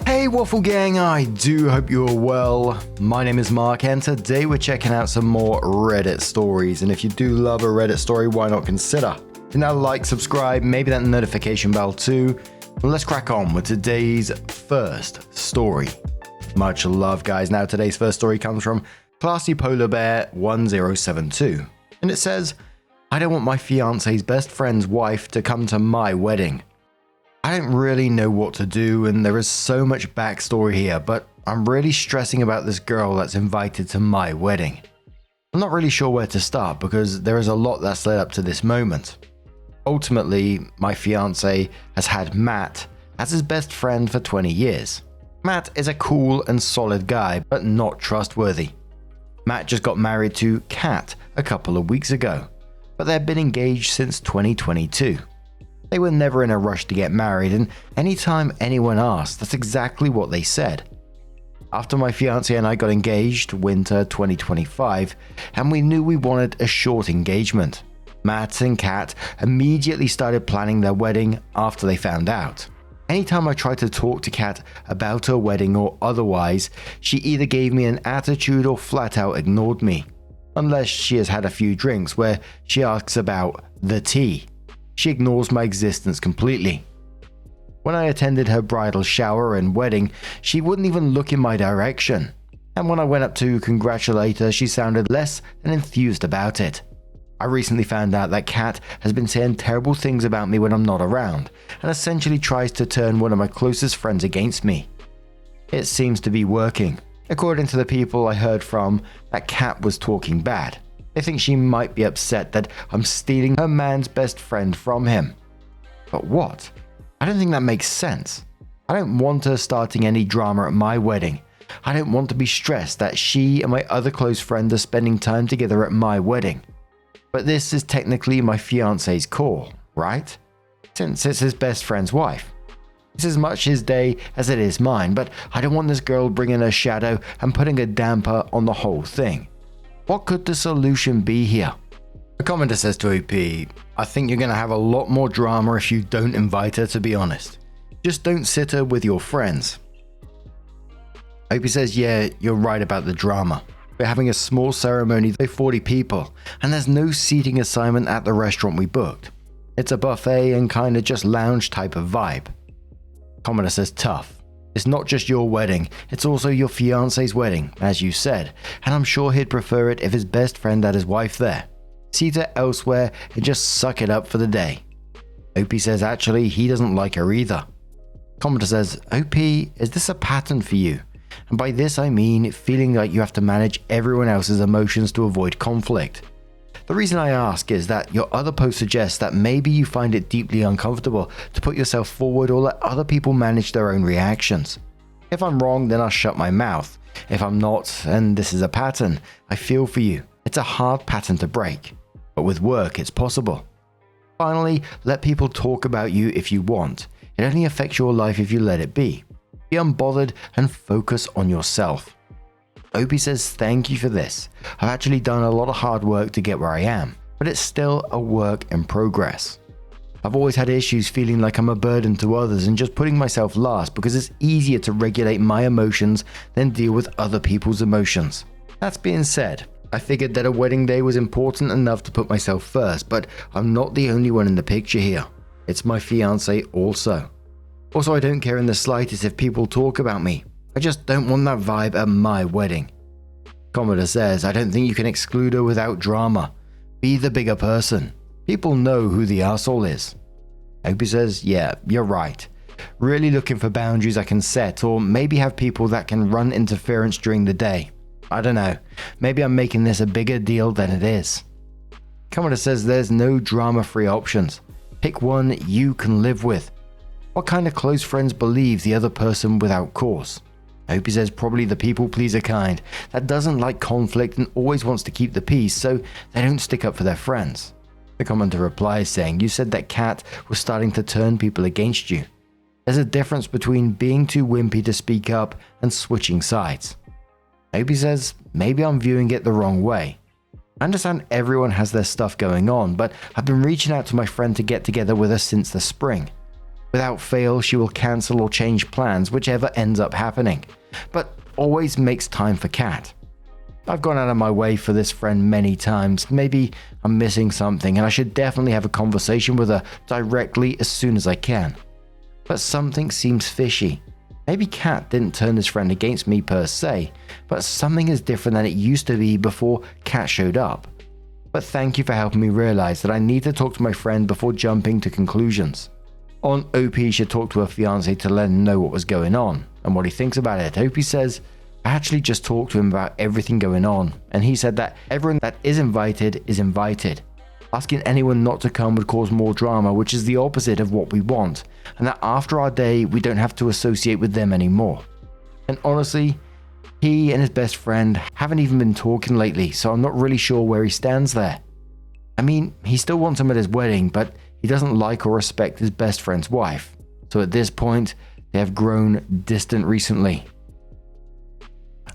Hey Waffle Gang, I do hope you're well. My name is Mark and today we're checking out some more Reddit stories, and if you do love a Reddit story, why not consider hitting that like, subscribe, maybe that notification bell too. Well, let's crack on with today's first story. Much love guys. Now today's first story comes from Classy Polar Bear 1072 and it says, I don't want my fiance's best friend's wife to come to my wedding. I don't really know what to do and there is so much backstory here, but I'm really stressing about this girl that's invited to my wedding. I'm not really sure where to start because there is a lot that's led up to this moment. Ultimately, my fiance has had Matt as his best friend for 20 years. Matt is a cool and solid guy, but not trustworthy. Matt just got married to Kat a couple of weeks ago, but they've been engaged since 2022. They were never in a rush to get married, and anytime anyone asked, that's exactly what they said. After my fiance and I got engaged, winter 2025, and we knew we wanted a short engagement, Matt and Kat immediately started planning their wedding after they found out. Anytime I tried to talk to Kat about her wedding or otherwise, she either gave me an attitude or flat out ignored me. Unless she has had a few drinks where she asks about the tea. She ignores my existence completely. When I attended her bridal shower and wedding, she wouldn't even look in my direction. And when I went up to congratulate her, she sounded less than enthused about it. I recently found out that Kat has been saying terrible things about me when I'm not around, and essentially tries to turn one of my closest friends against me. It seems to be working. According to the people I heard from, that Kat was talking bad. They think she might be upset that I'm stealing her man's best friend from him. But what? I don't think that makes sense. I don't want her starting any drama at my wedding. I don't want to be stressed that she and my other close friend are spending time together at my wedding. But this is technically my fiance's call, right? Since it's his best friend's wife. It's as much his day as it is mine, but I don't want this girl bringing her shadow and putting a damper on the whole thing. What could the solution be here? The commenter says to OP, I think you're going to have a lot more drama if you don't invite her, to be honest. Just don't sit her with your friends. OP says, yeah, you're right about the drama. We're having a small ceremony with 40 people, and there's no seating assignment at the restaurant we booked. It's a buffet and kinda just lounge type of vibe. Commenter says, tough. It's not just your wedding, it's also your fiance's wedding, as you said, and I'm sure he'd prefer it if his best friend had his wife there. Seat her elsewhere and just suck it up for the day. OP says actually he doesn't like her either. Commenter says, OP, is this a pattern for you? And by this I mean feeling like you have to manage everyone else's emotions to avoid conflict. The reason I ask is that your other post suggests that maybe you find it deeply uncomfortable to put yourself forward or let other people manage their own reactions. If I'm wrong, then I'll shut my mouth. If I'm not, and this is a pattern, I feel for you. It's a hard pattern to break, but with work it's possible. Finally, let people talk about you if you want. It only affects your life if you let it be. Be unbothered and focus on yourself. OP says thank you for this. I've actually done a lot of hard work to get where I am, but it's still a work in progress. I've always had issues feeling like I'm a burden to others and just putting myself last because it's easier to regulate my emotions than deal with other people's emotions. That being said, I figured that a wedding day was important enough to put myself first, but I'm not the only one in the picture here. It's my fiance also. Also, I don't care in the slightest if people talk about me. I just don't want that vibe at my wedding. Commenter says, I don't think you can exclude her without drama. Be the bigger person. People know who the arsehole is. OP says, yeah, you're right. Really looking for boundaries I can set, or maybe have people that can run interference during the day. I don't know. Maybe I'm making this a bigger deal than it is. Commenter says there's no drama-free options. Pick one you can live with. What kind of close friends believe the other person without cause? OP says probably the people pleaser kind that doesn't like conflict and always wants to keep the peace, so they don't stick up for their friends. The commenter replies saying, you said that Kat was starting to turn people against you. There's a difference between being too wimpy to speak up and switching sides. OP says, maybe I'm viewing it the wrong way. I understand everyone has their stuff going on, but I've been reaching out to my friend to get together with her since the spring. Without fail, she will cancel or change plans, whichever ends up happening, but always makes time for Kat. I've gone out of my way for this friend many times. Maybe I'm missing something and I should definitely have a conversation with her directly as soon as I can. But something seems fishy. Maybe Kat didn't turn this friend against me per se, but something is different than it used to be before Kat showed up. But thank you for helping me realize that I need to talk to my friend before jumping to conclusions. On OP should talk to her fiance to let him know what was going on and what he thinks about it. OP says, I actually just talked to him about everything going on, and he said that everyone that is invited is invited. Asking anyone not to come would cause more drama, which is the opposite of what we want, and that after our day we don't have to associate with them anymore. And honestly, he and his best friend haven't even been talking lately, so I'm not really sure where he stands there. I mean, he still wants him at his wedding, but he doesn't like or respect his best friend's wife. So at this point, they have grown distant recently.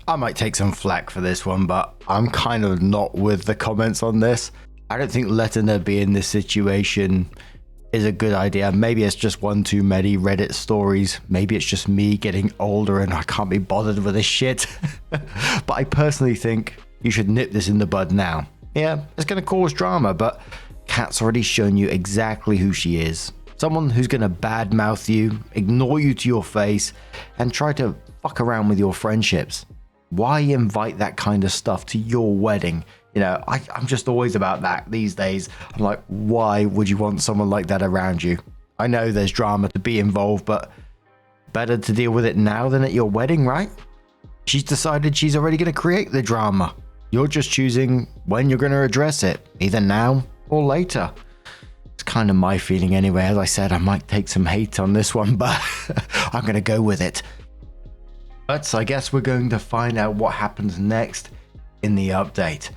I might take some flack for this one, but I'm kind of not with the comments on this. I don't think letting her be in this situation is a good idea. Maybe it's just one too many Reddit stories. Maybe it's just me getting older and I can't be bothered with this shit. But I personally think you should nip this in the bud now. Yeah, it's going to cause drama, but Kat's already shown you exactly who she is. Someone who's going to badmouth you, ignore you to your face, and try to fuck around with your friendships. Why invite that kind of stuff to your wedding? You know, I'm just always about that these days. I'm like, why would you want someone like that around you? I know there's drama to be involved, but better to deal with it now than at your wedding, right? She's decided she's already going to create the drama. You're just choosing when you're going to address it, either now or later. It's kind of my feeling anyway. As I said, I might take some hate on this one, but I'm going to go with it. But I guess we're going to find out what happens next in the update,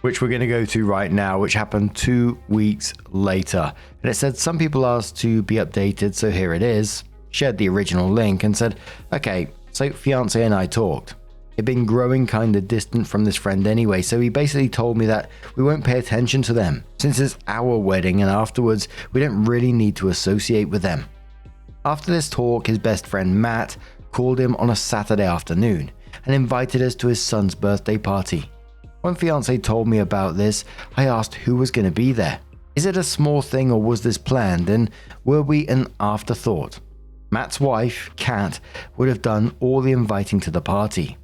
which we're going to go to right now, which happened 2 weeks later. And it said some people asked to be updated, so here it is. Shared the original link and said, okay, so Fiance and I talked. He'd been growing kind of distant from this friend anyway, so he basically told me that we won't pay attention to them, since it's our wedding and afterwards we don't really need to associate with them. After this talk, his best friend Matt called him on a Saturday afternoon and invited us to his son's birthday party. When Fiance told me about this, I asked who was going to be there. Is it a small thing or was this planned, and were we an afterthought? Matt's wife, Kat, would have done all the inviting to the party.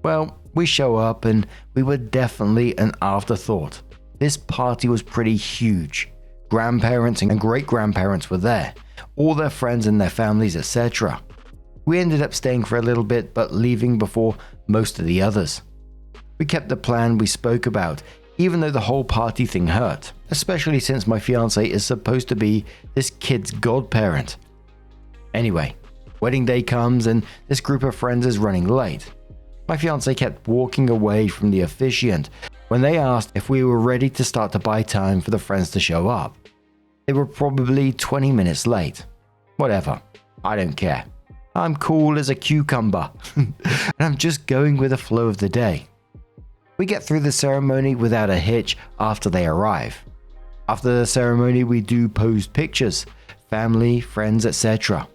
Well, we show up and we were definitely an afterthought. This party was pretty huge. Grandparents and great-grandparents were there, all their friends and their families, etc. We ended up staying for a little bit but leaving before most of the others. We kept the plan we spoke about, even though the whole party thing hurt, especially since my fiance is supposed to be this kid's godparent. Anyway, wedding day comes and this group of friends is running late. My fiance kept walking away from the officiant when they asked if we were ready to start to buy time for the friends to show up. They were probably 20 minutes late. Whatever, I don't care. I'm cool as a cucumber, and I'm just going with the flow of the day. We get through the ceremony without a hitch after they arrive. After the ceremony, we do post pictures, family, friends, etc.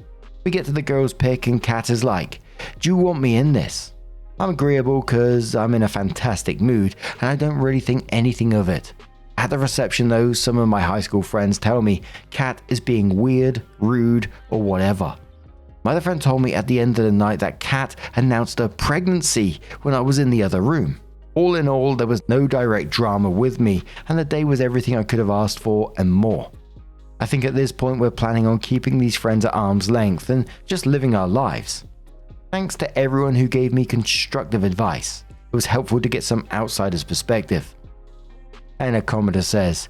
We get to the girls' pick and Kat is like, do you want me in this? I'm agreeable because I'm in a fantastic mood and I don't really think anything of it. At the reception though, some of my high school friends tell me Kat is being weird, rude, or whatever. My other friend told me at the end of the night that Kat announced her pregnancy when I was in the other room. All in all, there was no direct drama with me, and the day was everything I could have asked for and more. I think at this point we're planning on keeping these friends at arm's length and just living our lives. Thanks to everyone who gave me constructive advice. It was helpful to get some outsider's perspective. And a commenter says,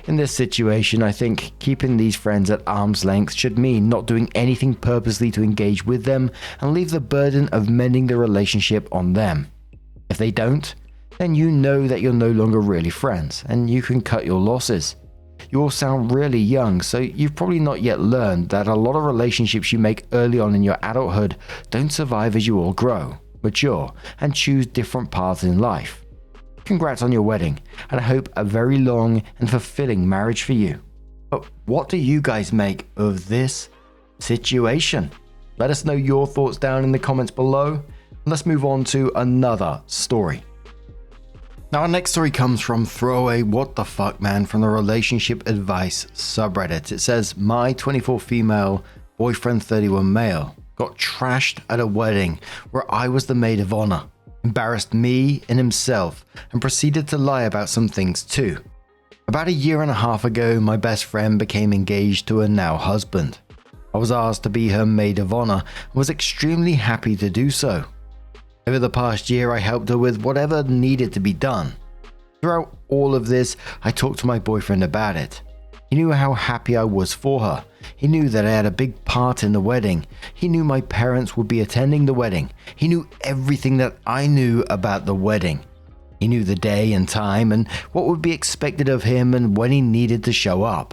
in this situation, I think keeping these friends at arm's length should mean not doing anything purposely to engage with them and leave the burden of mending the relationship on them. If they don't, then you know that you're no longer really friends and you can cut your losses. You all sound really young, so you've probably not yet learned that a lot of relationships you make early on in your adulthood don't survive as you all grow, mature, and choose different paths in life. Congrats on your wedding, and I hope a very long and fulfilling marriage for you. But what do you guys make of this situation? Let us know your thoughts down in the comments below. Let's move on to another story. Now, our next story comes from Throwaway What the Fuck Man from the Relationship Advice subreddit. It says, my 24 female, boyfriend 31 male, got trashed at a wedding where I was the maid of honor, embarrassed me and himself, and proceeded to lie about some things too. About a year and a half ago, my best friend became engaged to her now husband. I was asked to be her maid of honor and was extremely happy to do so. Over the past year, I helped her with whatever needed to be done. Throughout all of this, I talked to my boyfriend about it. He knew how happy I was for her. He knew that I had a big part in the wedding. He knew my parents would be attending the wedding. He knew everything that I knew about the wedding. He knew the day and time and what would be expected of him and when he needed to show up.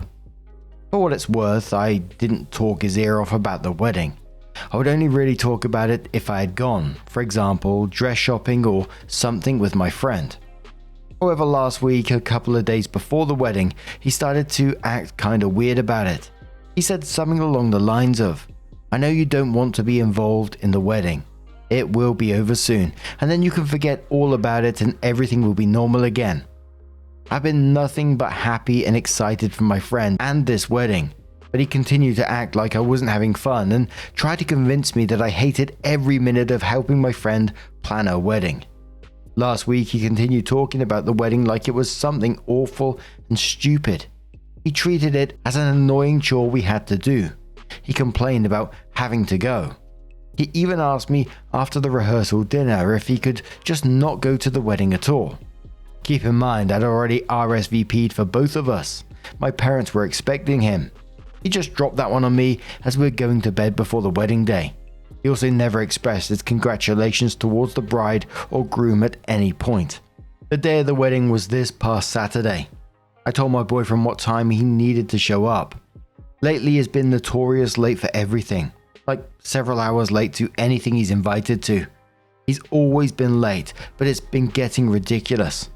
For what it's worth, I didn't talk his ear off about the wedding. I would only really talk about it if I had gone, for example, dress shopping or something with my friend. However, last week, a couple of days before the wedding, he started to act kinda weird about it. He said something along the lines of, I know you don't want to be involved in the wedding. It will be over soon, and then you can forget all about it and everything will be normal again. I've been nothing but happy and excited for my friend and this wedding. But he continued to act like I wasn't having fun and tried to convince me that I hated every minute of helping my friend plan her wedding. Last week, he continued talking about the wedding like it was something awful and stupid. He treated it as an annoying chore we had to do. He complained about having to go. He even asked me after the rehearsal dinner if he could just not go to the wedding at all. Keep in mind, I'd already RSVP'd for both of us. My parents were expecting him. He just dropped that one on me as we were going to bed before the wedding day. He also never expressed his congratulations towards the bride or groom at any point. The day of the wedding was this past Saturday. I told my boyfriend what time he needed to show up. Lately, he's been notorious late for everything, like several hours late to anything he's invited to. He's always been late, but it's been getting ridiculous.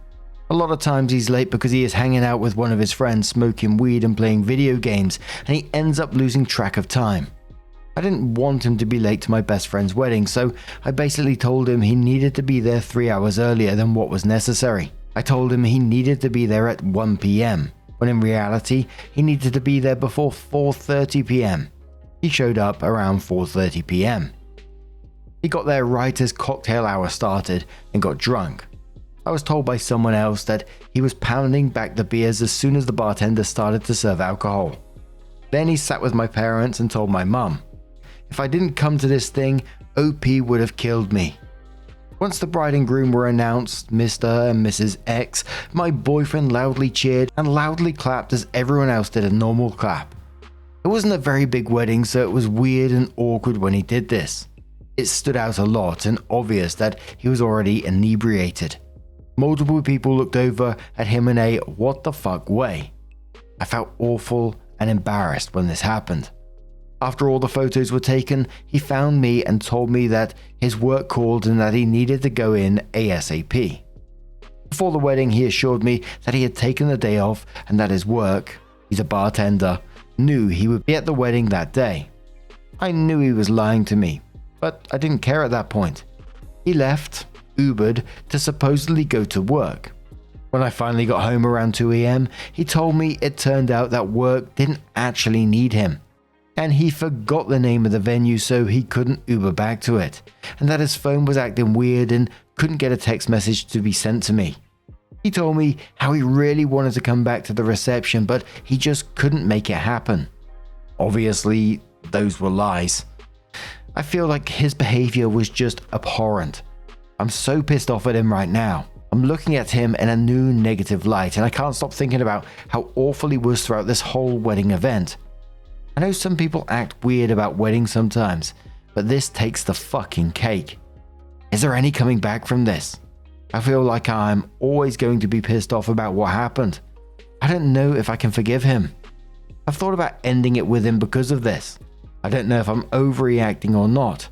A lot of times he's late because he is hanging out with one of his friends, smoking weed and playing video games, and he ends up losing track of time. I didn't want him to be late to my best friend's wedding, so I basically told him he needed to be there 3 hours earlier than what was necessary. I told him he needed to be there at 1 p.m, when in reality, he needed to be there before 4:30 p.m. He showed up around 4:30 p.m. He got there right as cocktail hour started and got drunk. I was told by someone else that he was pounding back the beers as soon as the bartender started to serve alcohol. Then he sat with my parents and told my mum, if I didn't come to this thing, OP would have killed me. Once the bride and groom were announced, Mr. and Mrs. X, my boyfriend loudly cheered and loudly clapped as everyone else did a normal clap. It wasn't a very big wedding, so it was weird and awkward when he did this. It stood out a lot and obvious that he was already inebriated. Multiple people looked over at him in a what the fuck way. I felt awful and embarrassed when this happened. After all the photos were taken, he found me and told me that his work called and that he needed to go in ASAP. Before the wedding, he assured me that he had taken the day off and that his work, he's a bartender, knew he would be at the wedding that day. I knew he was lying to me, but I didn't care at that point. He left, Ubered, to supposedly go to work. When I finally got home around 2 a.m, he told me it turned out that work didn't actually need him, and he forgot the name of the venue so he couldn't Uber back to it, and that his phone was acting weird and couldn't get a text message to be sent to me. He told me how he really wanted to come back to the reception, but he just couldn't make it happen. Obviously, those were lies. I feel like his behavior was just abhorrent. I'm so pissed off at him right now. I'm looking at him in a new negative light, and I can't stop thinking about how awful he was throughout this whole wedding event. I know some people act weird about weddings sometimes, but this takes the fucking cake. Is there any coming back from this? I feel like I'm always going to be pissed off about what happened. I don't know if I can forgive him. I've thought about ending it with him because of this. I don't know if I'm overreacting or not.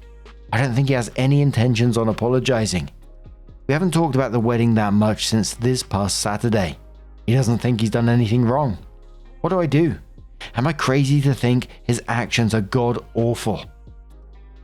I don't think he has any intentions on apologizing. We haven't talked about the wedding that much since this past Saturday. He doesn't think he's done anything wrong. What do I do? Am I crazy to think his actions are god awful?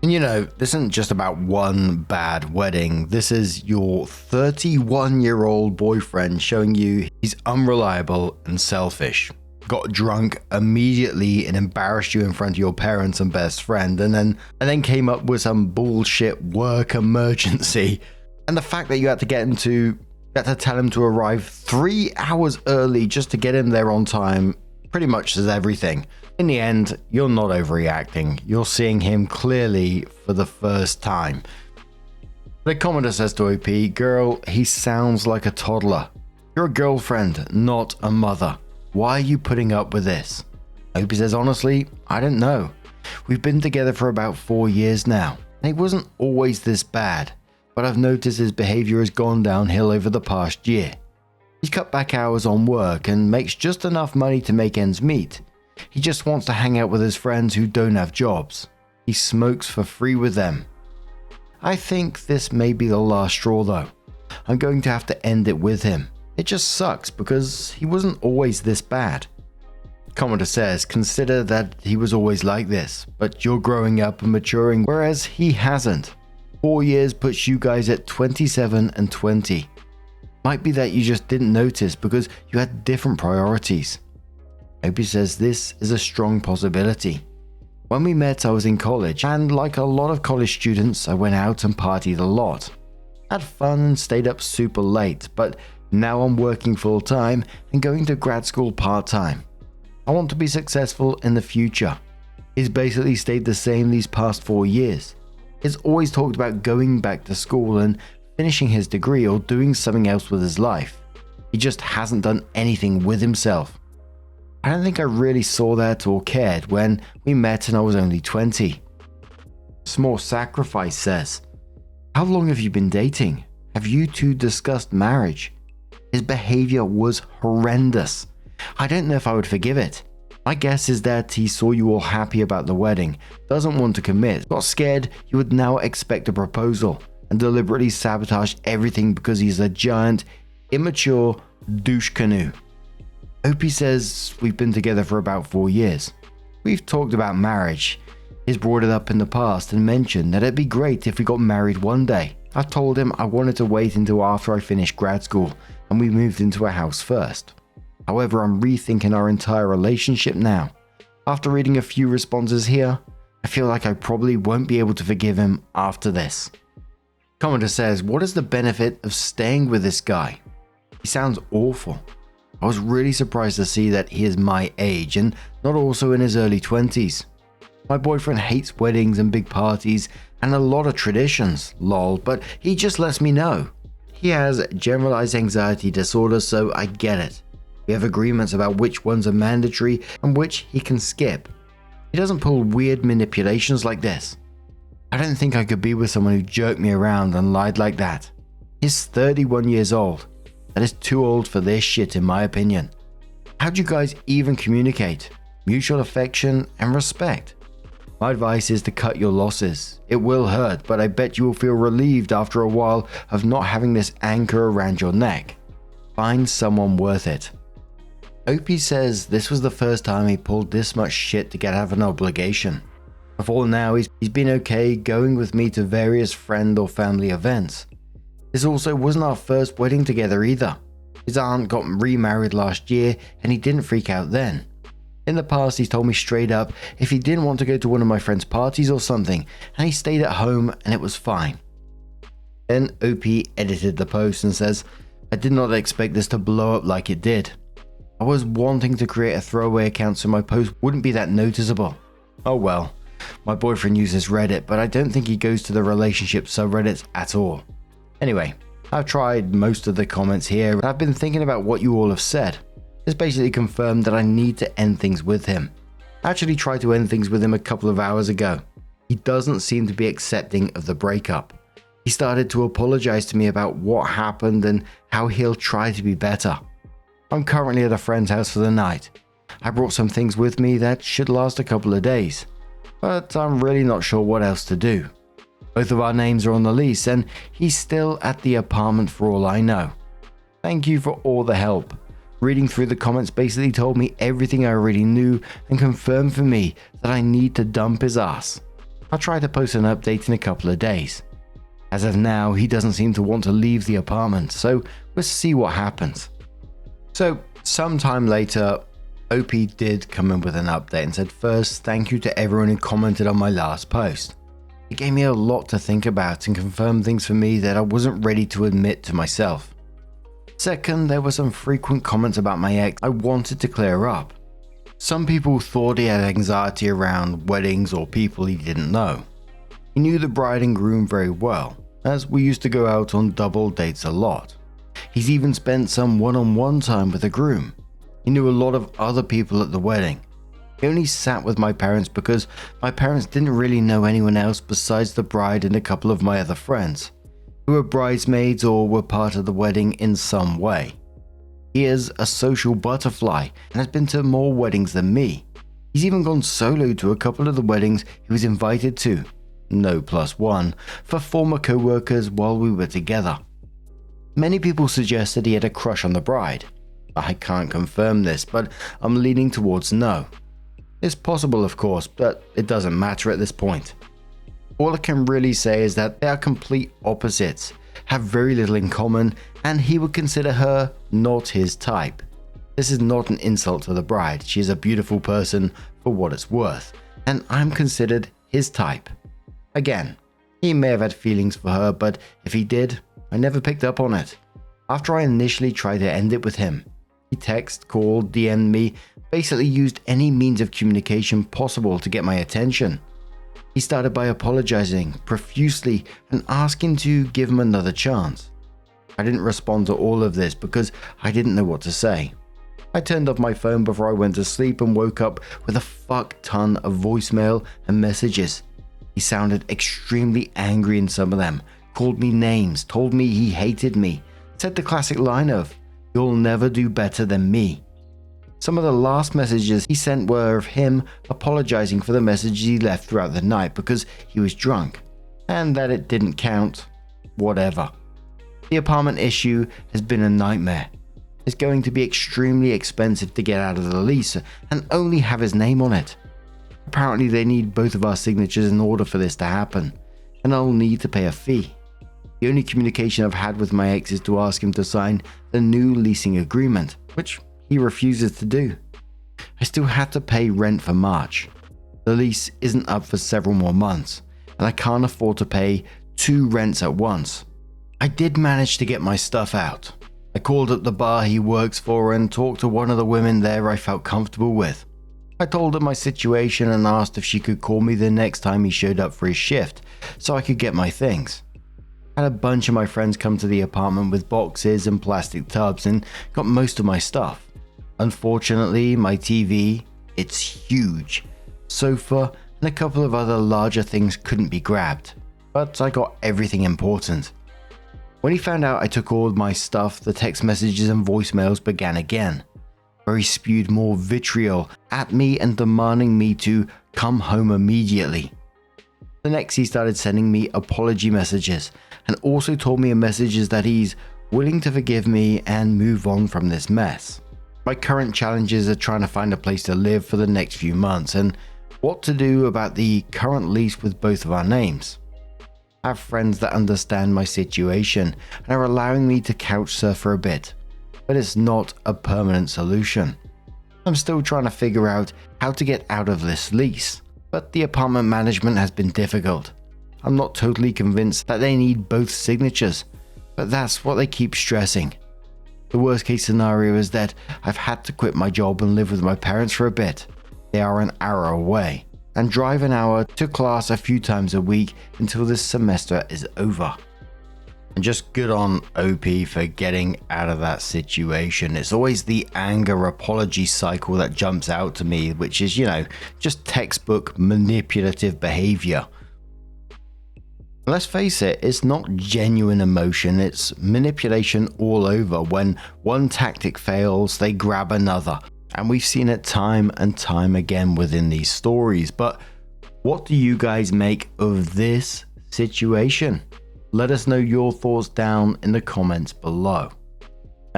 And you know, this isn't just about one bad wedding. This is your 31-year-old boyfriend showing you he's unreliable and selfish. Got drunk immediately and embarrassed you in front of your parents and best friend, and then came up with some bullshit work emergency. And the fact that you had to tell him to arrive 3 hours early just to get him there on time pretty much says everything. In the end, you're not overreacting. You're seeing him clearly for the first time. The commenter says to OP, "Girl, he sounds like a toddler. You're a girlfriend, not a mother. Why are you putting up with this?" OP says, "Honestly, I don't know. We've been together for about 4 years now, and he wasn't always this bad, but I've noticed his behavior has gone downhill over the past year. He's cut back hours on work and makes just enough money to make ends meet. He just wants to hang out with his friends who don't have jobs. He smokes for free with them. I think this may be the last straw though. I'm going to have to end it with him. It just sucks because he wasn't always this bad." Commenter says, "Consider that he was always like this, but you're growing up and maturing, whereas he hasn't. 4 years puts you guys at 27 and 20. Might be that you just didn't notice because you had different priorities." OP says this is a strong possibility. "When we met, I was in college, and like a lot of college students, I went out and partied a lot. Had fun and stayed up super late, but now I'm working full time and going to grad school part time. I want to be successful in the future. He's basically stayed the same these past 4 years. He's always talked about going back to school and finishing his degree or doing something else with his life. He just hasn't done anything with himself. I don't think I really saw that or cared when we met and I was only 20. Small Sacrifice says, "How long have you been dating? Have you two discussed marriage? His behavior was horrendous. I don't know if I would forgive it. My guess is that he saw you all happy about the wedding, doesn't want to commit, got scared you would now expect a proposal, and deliberately sabotage everything because he's a giant, immature douche canoe." OP says, "We've been together for about 4 years. We've talked about marriage. He's brought it up in the past and mentioned that it'd be great if we got married one day. I told him I wanted to wait until after I finished grad school and we moved into a house first. However, I'm rethinking our entire relationship now. After reading a few responses here, I feel like I probably won't be able to forgive him after this." Commenter says, "What is the benefit of staying with this guy? He sounds awful. I was really surprised to see that he is my age and not also in his early 20s. My boyfriend hates weddings and big parties and a lot of traditions, lol, but he just lets me know. He has generalized anxiety disorder, so I get it. We have agreements about which ones are mandatory and which he can skip. He doesn't pull weird manipulations like this. I don't think I could be with someone who jerked me around and lied like that. He's 31 years old. That is too old for this shit in my opinion. How'd you guys even communicate? Mutual affection and respect. My advice is to cut your losses. It will hurt, but I bet you will feel relieved after a while of not having this anchor around your neck. Find someone worth it." OP says this was the first time he pulled this much shit to get out of an obligation. Before now, he's been okay going with me to various friend or family events. This also wasn't our first wedding together either. His aunt got remarried last year and he didn't freak out then. In the past, he's told me straight up if he didn't want to go to one of my friend's parties or something, and he stayed at home and it was fine." Then OP edited the post and says, "I did not expect this to blow up like it did. I was wanting to create a throwaway account so my post wouldn't be that noticeable. Oh well, my boyfriend uses Reddit, but I don't think he goes to the relationship subreddits at all. Anyway, I've tried most of the comments here and I've been thinking about what you all have said. This basically confirmed that I need to end things with him. I actually tried to end things with him a couple of hours ago. He doesn't seem to be accepting of the breakup. He started to apologize to me about what happened and how he'll try to be better. I'm currently at a friend's house for the night. I brought some things with me that should last a couple of days, but I'm really not sure what else to do. Both of our names are on the lease and he's still at the apartment for all I know. Thank you for all the help. Reading through the comments basically told me everything I already knew and confirmed for me that I need to dump his ass. I'll try to post an update in a couple of days. As of now, he doesn't seem to want to leave the apartment, so we'll see what happens. So, sometime later, OP did come in with an update and said, first, thank you to everyone who commented on my last post. It gave me a lot to think about and confirmed things for me that I wasn't ready to admit to myself. Second, there were some frequent comments about my ex I wanted to clear up. Some people thought he had anxiety around weddings or people he didn't know. He knew the bride and groom very well, as we used to go out on double dates a lot. He's even spent some one-on-one time with the groom. He knew a lot of other people at the wedding. He only sat with my parents because my parents didn't really know anyone else besides the bride and a couple of my other friends, who were bridesmaids or were part of the wedding in some way. He is a social butterfly and has been to more weddings than me. He's even gone solo to a couple of the weddings he was invited to, no +1, for former co-workers while we were together. Many people suggested he had a crush on the bride. I can't confirm this, but I'm leaning towards no. It's possible, of course, but it doesn't matter at this point. All I can really say is that they are complete opposites, have very little in common, and he would consider her not his type. This is not an insult to the bride. She is a beautiful person for what it's worth, and I'm considered his type. Again, he may have had feelings for her, but if he did, I never picked up on it. After I initially tried to end it with him, he texted, called, DM'd me, basically used any means of communication possible to get my attention. He started by apologizing profusely and asking to give him another chance. I didn't respond to all of this because I didn't know what to say. I turned off my phone before I went to sleep and woke up with a fuck ton of voicemail and messages. He sounded extremely angry in some of them, called me names, told me he hated me, said the classic line of, "You'll never do better than me." Some of the last messages he sent were of him apologizing for the messages he left throughout the night because he was drunk, and that it didn't count. Whatever. The apartment issue has been a nightmare. It's going to be extremely expensive to get out of the lease and only have his name on it. Apparently they need both of our signatures in order for this to happen, and I'll need to pay a fee. The only communication I've had with my ex is to ask him to sign the new leasing agreement, which he refuses to do. I still had to pay rent for March. The lease isn't up for several more months, and I can't afford to pay 2 rents at once. I did manage to get my stuff out. I called up the bar he works for and talked to one of the women there I felt comfortable with. I told her my situation and asked if she could call me the next time he showed up for his shift so I could get my things. I had a bunch of my friends come to the apartment with boxes and plastic tubs and got most of my stuff. Unfortunately, my TV, it's huge, sofa, and a couple of other larger things couldn't be grabbed, but I got everything important. When he found out I took all of my stuff, the text messages and voicemails began again, where he spewed more vitriol at me and demanding me to come home immediately. The next he started sending me apology messages and also told me in messages that he's willing to forgive me and move on from this mess. My current challenges are trying to find a place to live for the next few months and what to do about the current lease with both of our names. I have friends that understand my situation and are allowing me to couch surf for a bit, but it's not a permanent solution. I'm still trying to figure out how to get out of this lease, but the apartment management has been difficult. I'm not totally convinced that they need both signatures, but that's what they keep stressing. The worst case scenario is that I've had to quit my job and live with my parents for a bit. They are an hour away, and drive an hour to class a few times a week until this semester is over. And just good on OP for getting out of that situation. It's always the anger apology cycle that jumps out to me, which is, just textbook manipulative behavior. Let's face it, it's not genuine emotion, it's manipulation all over. When one tactic fails, they grab another. And we've seen it time and time again within these stories. But what do you guys make of this situation? Let us know your thoughts down in the comments below.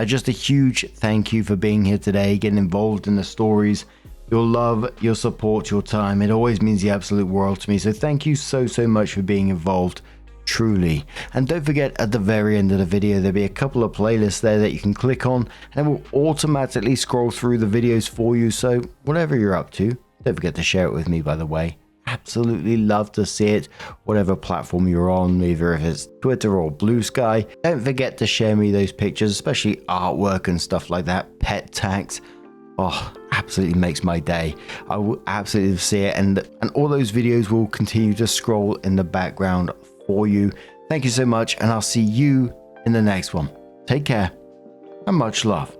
Just a huge thank you for being here today, getting involved in the stories. Your love, your support, your time, it always means the absolute world to me. So thank you so much for being involved, truly. And don't forget, at the very end of the video, there'll be a couple of playlists there that you can click on, and it will automatically scroll through the videos for you. So whatever you're up to, don't forget to share it with me, by the way. Absolutely love to see it, whatever platform you're on, either if it's Twitter or Blue Sky. Don't forget to share me those pictures, especially artwork and stuff like that, pet tags. Oh, absolutely makes my day. I will absolutely see it, and all those videos will continue to scroll in the background for you. Thank you so much, and I'll see you in the next one. Take care and much love.